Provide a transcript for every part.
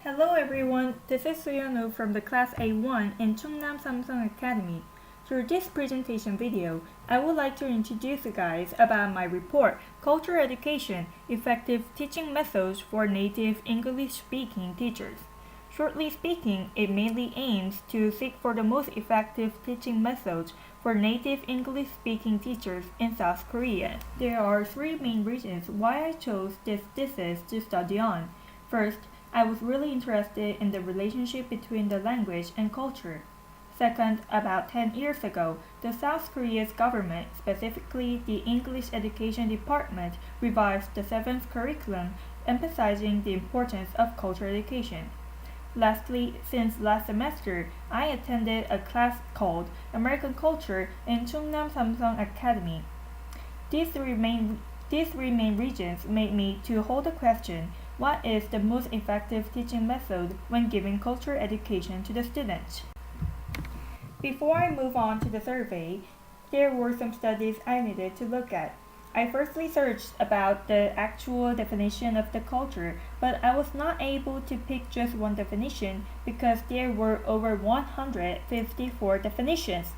Hello everyone, this is Suyano from the class A1 in Chungnam Samsung Academy. Through this presentation video, I would like to introduce you guys about my report, Cultural Education, Effective Teaching Methods for Native English-Speaking Teachers. Shortly speaking, it mainly aims to seek for the most effective teaching methods for native English-speaking teachers in South Korea. There are three main reasons why I chose this thesis to study on. First, I was really interested in the relationship between the language and culture. Second, about 10 years ago, the South Korea's government, specifically the English Education Department, revised the 7th curriculum, emphasizing the importance of cultural education. Lastly, since last semester, I attended a class called American Culture in Chungnam Samsung Academy. These three main reasons made me to hold the question, what is the most effective teaching method when giving cultural education to the students? Before I move on to the survey, there were some studies I needed to look at. I firstly searched about the actual definition of the culture, but I was not able to pick just one definition because there were over 154 definitions.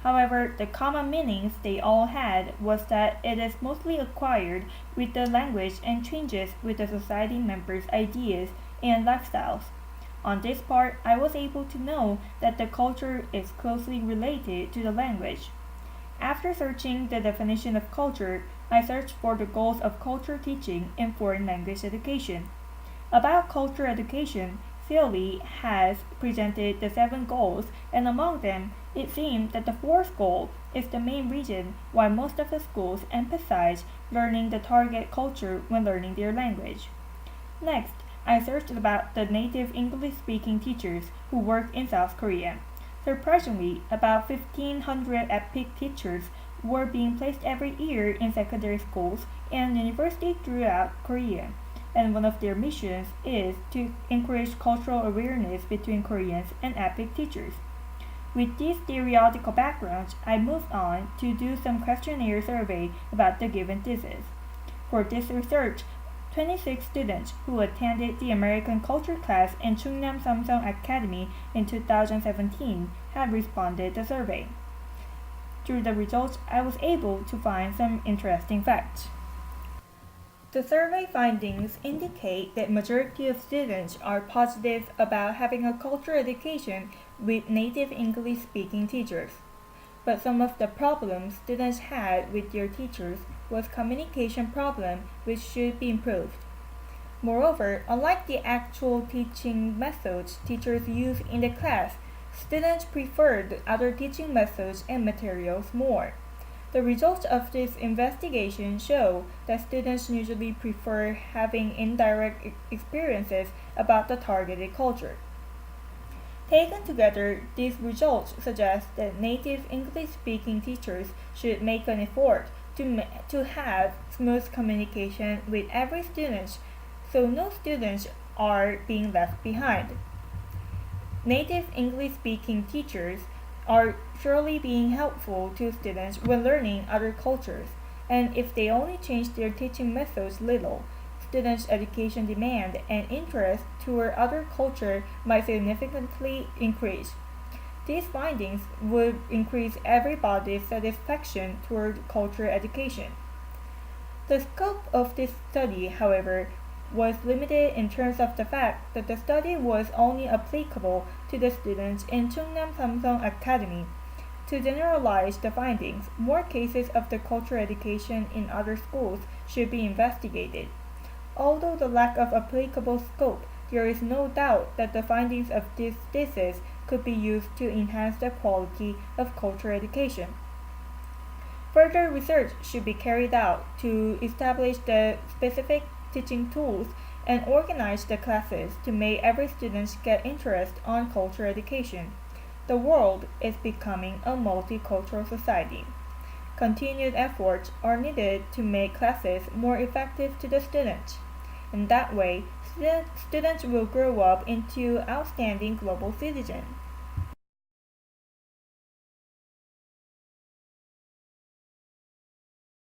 However, the common meanings they all had was that it is mostly acquired with the language and changes with the society members' ideas and lifestyles. On this part, I was able to know that the culture is closely related to the language. After searching the definition of culture, I searched for the goals of culture teaching in foreign language education. About culture education, Seoli has presented the 7 goals, and among them, it seemed that the 4th goal is the main reason why most of the schools emphasize learning the target culture when learning their language. Next, I searched about the native English-speaking teachers who work in South Korea. Surprisingly, about 1,500 EPIC teachers were being placed every year in secondary schools and universities throughout Korea, and one of their missions is to encourage cultural awareness between Koreans and EPIC teachers. With these theoretical backgrounds, I moved on to do some questionnaire survey about the given thesis. For this research, 26 students who attended the American Culture class in Chungnam Samsung Academy in 2017 have responded to the survey. Through the results, I was able to find some interesting facts. The survey findings indicate that majority of students are positive about having a cultural education with native English-speaking teachers. But some of the problems students had with their teachers was communication problem which should be improved. Moreover, unlike the actual teaching methods teachers use in the class, students preferred other teaching methods and materials more. The results of this investigation show that students usually prefer having indirect experiences about the targeted culture. Taken together, these results suggest that native English-speaking teachers should make an effort to have smooth communication with every student so no students are being left behind. Native English-speaking teachers are surely being helpful to students when learning other cultures, and if they only change their teaching methods little, students' education demand and interest toward other culture might significantly increase. These findings would increase everybody's satisfaction toward cultural education. The scope of this study, however, was limited in terms of the fact that the study was only applicable to the students in Chungnam Samsung Academy. To generalize the findings, more cases of the cultural education in other schools should be investigated. Although the lack of applicable scope, there is no doubt that the findings of this thesis could be used to enhance the quality of cultural education. Further research should be carried out to establish the specific teaching tools and organize the classes to make every student get interest on cultural education. The world is becoming a multicultural society. Continued efforts are needed to make classes more effective to the students. In that way, students will grow up into outstanding global citizens.